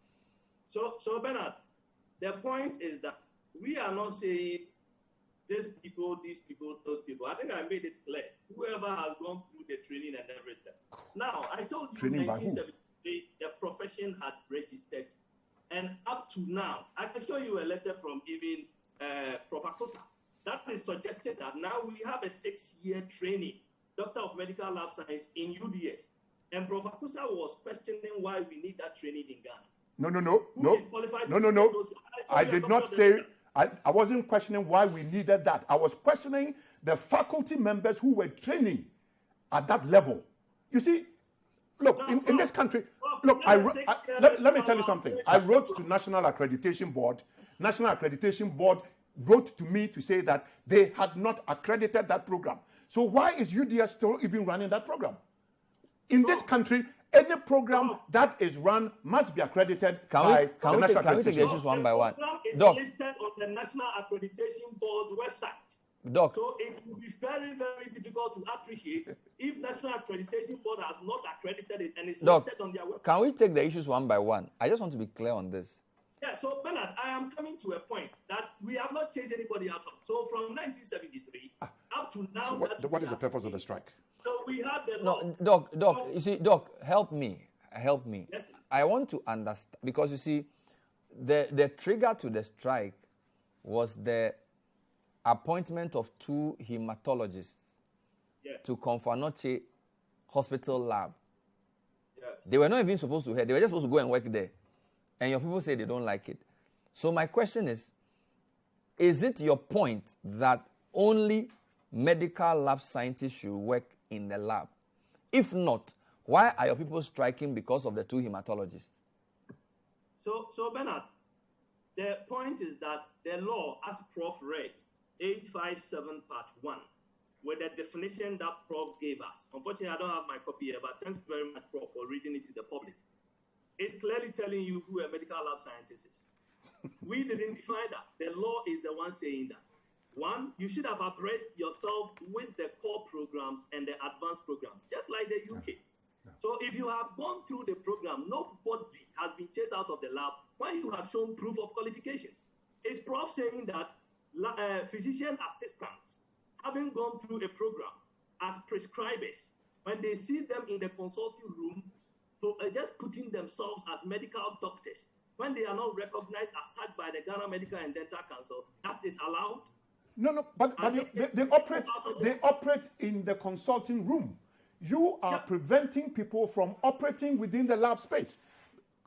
So Bernard, the point is that we are not saying these people, those people. I think I made it clear. Whoever has gone through the training and everything. Now, I told you in 1973, the profession had registered. And up to now, I can show you a letter from even Prof. Akosa that is suggested that now we have a 6-year training, Doctor of Medical Lab Science in UDS. And Prof. Akosa was questioning why we need that training in Ghana. No. I did not say, I wasn't questioning why we needed that. I was questioning the faculty members who were training at that level. You see, Look, in this country, look, let me tell you something. I wrote to National Accreditation Board. National Accreditation Board wrote to me to say that they had not accredited that program. So why is UDS still even running that program? In this country, any program that is run must be accredited by the National Accreditation Board. Can we take the issues one by one? The program is Doc. listed on the National Accreditation Board's website. Doc. So it will be very, very difficult to appreciate if National Accreditation Board has not accredited it and it's listed on their website. Can we take the issues one by one? I just want to be clear on this. Yeah, so Bernard, I am coming to a point that we have not chased anybody out of. So from 1973 up to now. So what is the purpose of the strike? So we have the law. No, Doc, you see, Doc, help me. Yes. I want to understand, because you see, the trigger to the strike was the appointment of 2 hematologists to Confanoche Hospital lab. Yes. They were not even supposed to head. They were just supposed to go and work there. And your people say they don't like it. So my question is it your point that only medical lab scientists should work in the lab? If not, why are your people striking because of the 2 hematologists? So Bernard, the point is that the law, as Prof read, 857 Part 1, with the definition that Prof gave us. Unfortunately, I don't have my copy here, but thanks very much, Prof, for reading it to the public. It's clearly telling you who a medical lab scientist is. We didn't define that. The law is the one saying that. 1, you should have abreast yourself with the core programs and the advanced programs, just like the UK. So if you have gone through the program, nobody has been chased out of the lab when you have shown proof of qualification. Is Prof saying that physician assistants, having gone through a program as prescribers, when they see them in the consulting room, so just putting themselves as medical doctors, when they are not recognized as such by the Ghana Medical and Dental Council, that is allowed? No, but they operate in the consulting room. You are preventing people from operating within the lab space.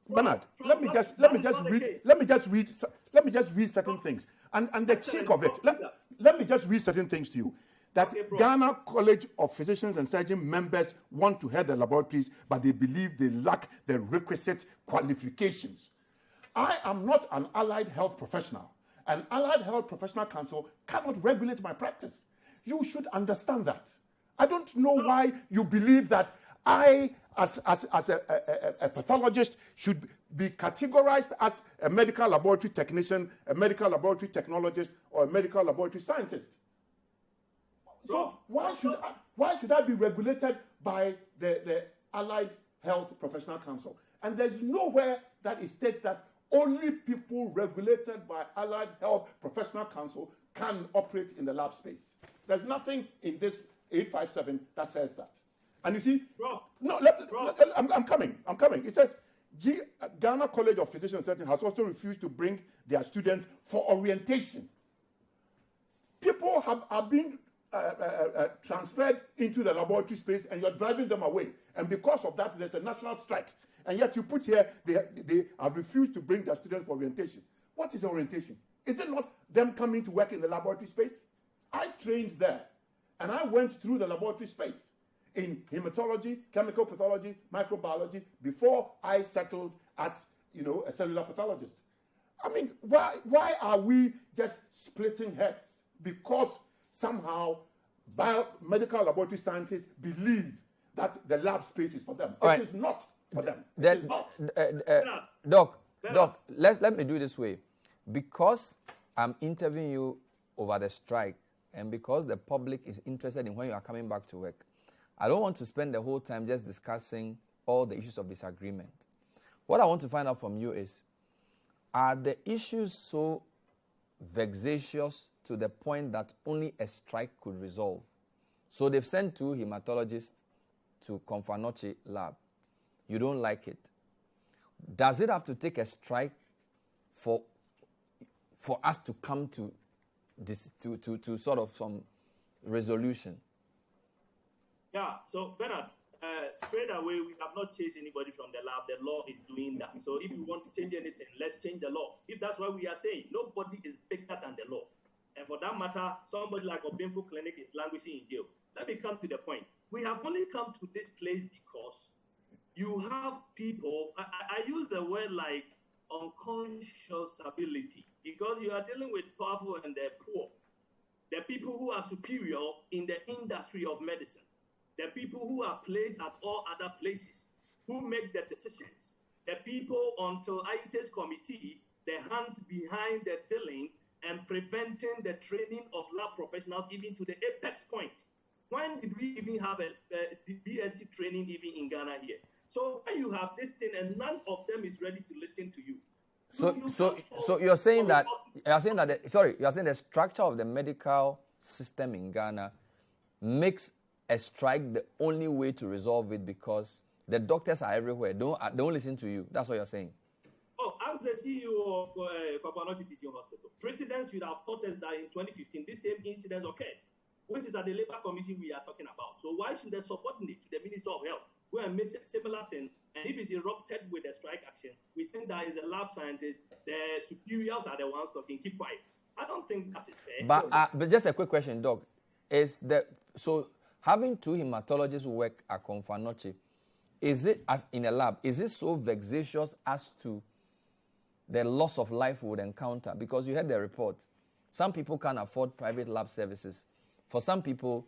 Bernard, let me just read certain things. And the cheek of it, let me just read certain things to you. That Ghana College of Physicians and Surgeons members want to head the laboratories, but they believe they lack the requisite qualifications. I am not an allied health professional. An allied health professional council cannot regulate my practice. You should understand that. I don't know why you believe that I, as a pathologist, should be categorized as a medical laboratory technician, a medical laboratory technologist, or a medical laboratory scientist. So why should I be regulated by the Allied Health Professional Council? And there's nowhere that it states that only people regulated by Allied Health Professional Council can operate in the lab space. There's nothing in this 857 that says that. And you see, I'm coming. It says Ghana College of Physicians and Surgeons has also refused to bring their students for orientation. People are being transferred into the laboratory space, and you're driving them away. And because of that, there's a national strike. And yet you put here, they have refused to bring their students for orientation. What is orientation? Is it not them coming to work in the laboratory space? I trained there, and I went through the laboratory space in hematology, chemical pathology, microbiology, before I settled as, a cellular pathologist. I mean, why are we just splitting heads? Because somehow biomedical laboratory scientists believe that the lab space is for them. It is not for them. Doc, let me do it this way. Because I'm interviewing you over the strike, and because the public is interested in when you are coming back to work, I don't want to spend the whole time just discussing all the issues of disagreement. What I want to find out from you is, are the issues so vexatious to the point that only a strike could resolve? So they've sent 2 hematologists to Confanoche lab. You don't like it. Does it have to take a strike for us to come to this to sort of some resolution? Yeah, so Bernard, straight away, we have not chased anybody from the lab. The law is doing that. So if you want to change anything, let's change the law. If that's what we are saying, nobody is bigger than the law. And for that matter, somebody like Obinfo Clinic is languishing in jail. Let me come to the point. We have only come to this place because you have people, I use the word like unconscious ability, because you are dealing with powerful and the poor, the people who are superior in the industry of medicine, the people who are placed at all other places, who make the decisions, the people until IIT's committee, the hands behind the dealing and preventing the training of lab professionals even to the apex point. When did we even have the BSc training even in Ghana here? So when you have this thing and none of them is ready to listen to you. So you're saying that the structure of the medical system in Ghana makes a strike the only way to resolve it because the doctors are everywhere. They don't listen to you. That's what you're saying. Oh, as the CEO of Competency Teaching Hospital, presidents should have thought us that in 2015 this same incident occurred, which is at the Labour Commission we are talking about. So why should the subordinate to the Minister of Health go and make a similar thing? And if it's erupted with a strike action, we think that is a lab scientist, the superiors are the ones talking, keep quiet. I don't think that is fair. But just a quick question, Doc. So having two hematologists who work at Confanoche, is it, as in a lab, is it so vexatious as to the loss of life we would encounter? Because you heard the report. Some people can't afford private lab services. For some people,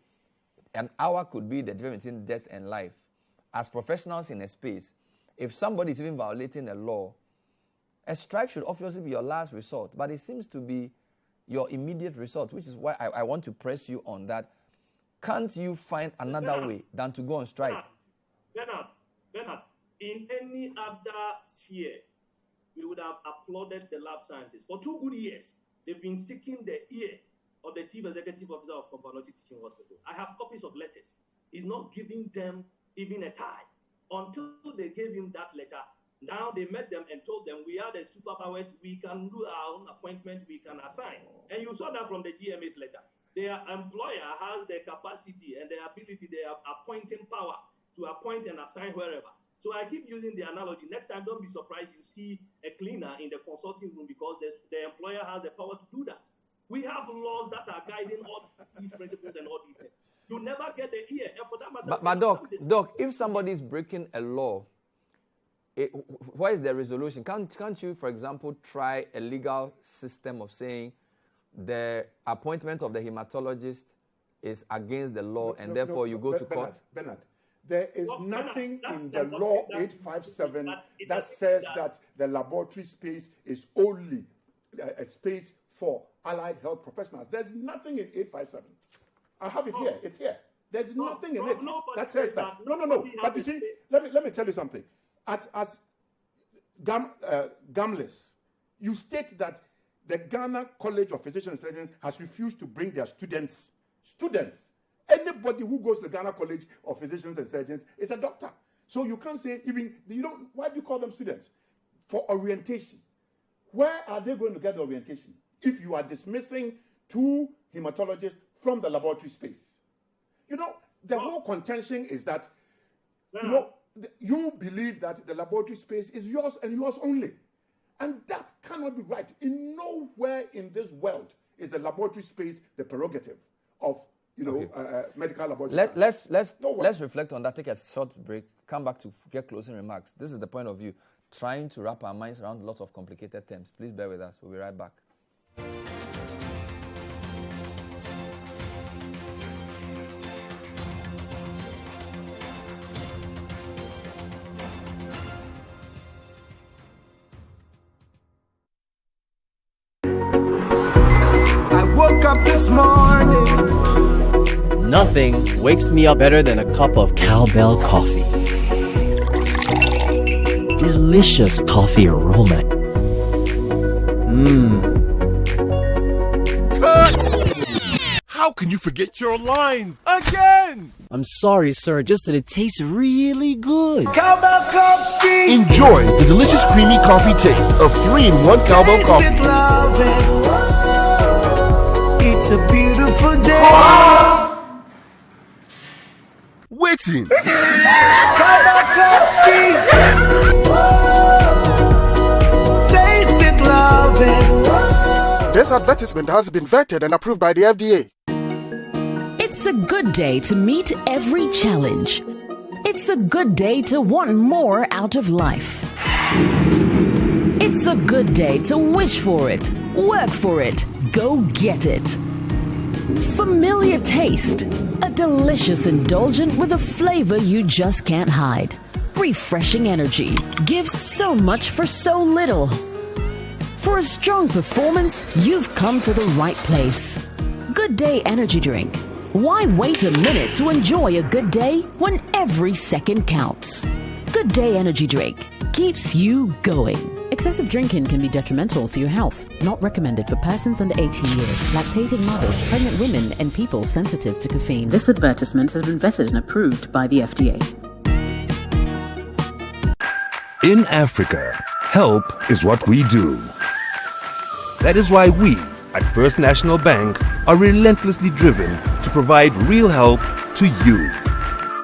an hour could be the difference between death and life. As professionals in a space, if somebody is even violating a law, a strike should obviously be your last resort, but it seems to be your immediate resort, which is why I want to press you on that. Can't you find another way than to go on strike? Bernard, in any other sphere, we would have applauded the lab scientists. For 2 good years, they've been seeking the ear of the Chief Executive Officer of Competency Teaching Hospital. I have copies of letters. He's not giving them even a tie. Until they gave him that letter, now they met them and told them, we are the superpowers, we can do our own appointment, we can assign. And you saw that from the GMA's letter. Their employer has the capacity and the ability, they have appointing power to appoint and assign wherever. So I keep using the analogy. Next time, don't be surprised you see a cleaner in the consulting room because the employer has the power to do that. We have laws that are guiding all these principles and all these things. You never get the ear. And for that matter, but Doc, if somebody is breaking a law, what is the resolution? Can't you, for example, try a legal system of saying the appointment of the hematologist is against the law therefore you go to court? Bernard, there is nothing in the law 857 that says that the laboratory space is only a space for allied health professionals. There's nothing in 857. I have it here. It's here. There's nothing in it that says that. No. But you see, let me tell you something. As Gamlis, you state that the Ghana College of Physicians and Surgeons has refused to bring their students. Anybody who goes to the Ghana College of Physicians and Surgeons is a doctor. So you can't say even, why do you call them students? For orientation. Where are they going to get the orientation if you are dismissing 2 hematologists from the laboratory space? The whole contention is that, you believe that the laboratory space is yours and yours only. And that cannot be right. In nowhere in this world is the laboratory space the prerogative of, medical laboratory. Let's reflect on that, take a short break, come back to get closing remarks. This is the point of view, trying to wrap our minds around lots of complicated terms. Please bear with us. We'll be right back. Woke up this morning. Nothing wakes me up better than a cup of cowbell coffee. Delicious coffee aroma. How can you forget your lines again? I'm sorry, sir, just that it tastes really good. Cowbell coffee. Enjoy the delicious creamy coffee taste of 3-in-1 cowbell coffee. It's a beautiful day. Waiting. Cowbell coffee. Taste it, love it. This advertisement has been vetted and approved by the FDA. It's a good day to meet every challenge. It's a good day to want more out of life. It's a good day to wish for it, work for it, go get it. Familiar taste, a delicious indulgent with a flavor you just can't hide. Refreshing energy, gives so much for so little. For a strong performance, you've come to the right place. Good Day Energy Drink. Why wait a minute to enjoy a good day when every second counts? Good Day Energy Drink keeps you going. Excessive drinking can be detrimental to your health. Not recommended for persons under 18 years, lactating mothers, pregnant women, and people sensitive to caffeine. This advertisement has been vetted and approved by the FDA. In Africa, help is what we do. That is why we, at First National Bank, are relentlessly driven to provide real help to you.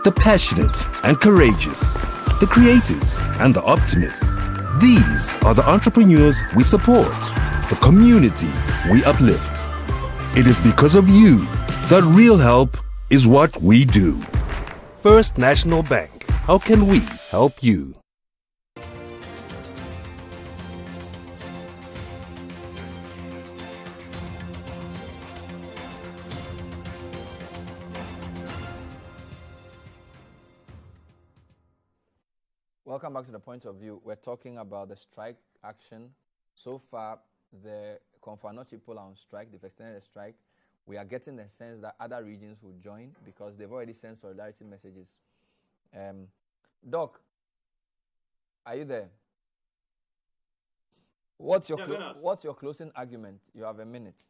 The passionate and courageous, the creators and the optimists. These are the entrepreneurs we support, the communities we uplift. It is because of you that real help is what we do. First National Bank, how can we help you? Welcome back to The Point of View. We're talking about the strike action. So far, the Confanochi people are on strike. They've extended the strike. We are getting the sense that other regions will join because they've already sent solidarity messages. Doc, are you there? What's your closing argument? You have a minute.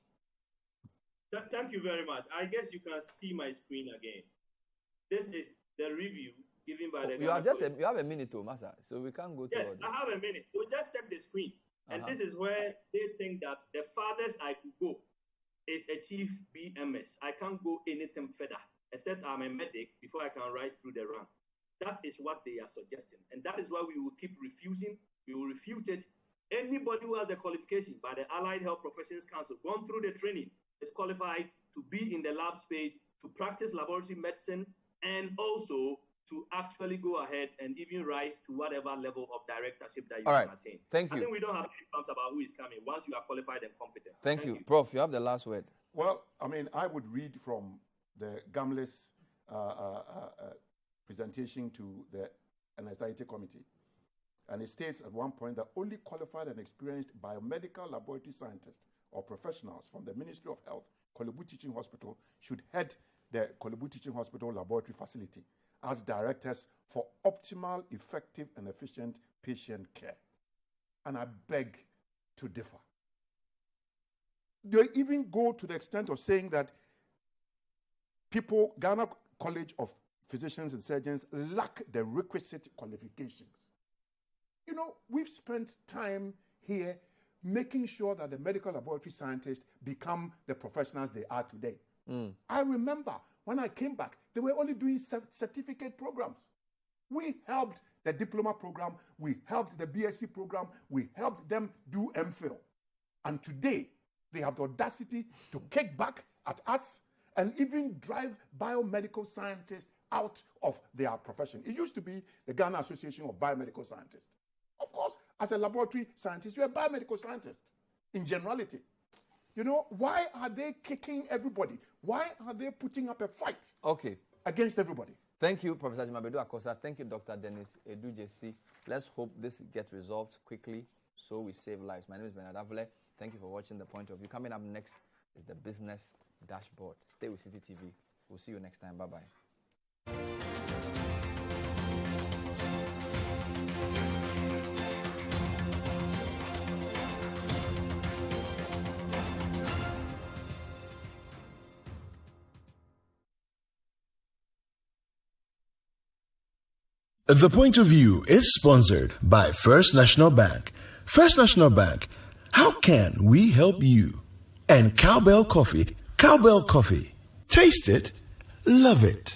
Thank you very much. I guess you can see my screen again. This is the review given by the you have a minute, Masa, so we can't go to yes, I have a minute. We'll just check the screen. And this is where they think that the farthest I could go is achieve BMS. I can't go anything further, except I'm a medic before I can rise through the rank. That is what they are suggesting. And that is why we will keep refusing. We will refute it. Anybody who has the qualification by the Allied Health Professions Council, gone through the training, is qualified to be in the lab space, to practice laboratory medicine, and also to actually go ahead and even rise to whatever level of directorship that you can attain. Thank you. I think we don't have any problems about who is coming once you are qualified and competent. Thank you. Prof, you have the last word. Well, I mean, I would read from the GAMLES presentation to the anxiety committee. And it states at one point that only qualified and experienced biomedical laboratory scientists or professionals from the Ministry of Health, Kolebu Teaching Hospital, should head the Kolebu Teaching Hospital laboratory facility as directors for optimal, effective, and efficient patient care. And I beg to differ. They even go to the extent of saying that Ghana College of Physicians and Surgeons lack the requisite qualifications. You know, we've spent time here making sure that the medical laboratory scientists become the professionals they are today. I remember when I came back, they were only doing certificate programs. We helped the diploma program, we helped the BSc program, we helped them do MPhil. And today, they have the audacity to kick back at us and even drive biomedical scientists out of their profession. It used to be the Ghana Association of Biomedical Scientists. Of course, as a laboratory scientist, you're a biomedical scientist in generality. You know, why are they kicking everybody? Why are they putting up a fight against everybody? Thank you, Professor Jimabedu Akosa. Thank you, Dr. Dennis Edujesi. Let's hope this gets resolved quickly so we save lives. My name is Bernard Avule. Thank you for watching The Point of View. Coming up next is the Business Dashboard. Stay with CCTV. We'll see you next time. Bye-bye. The Point of View is sponsored by First National Bank. First National Bank, how can we help you? And Cowbell Coffee. Cowbell Coffee. Taste it, love it.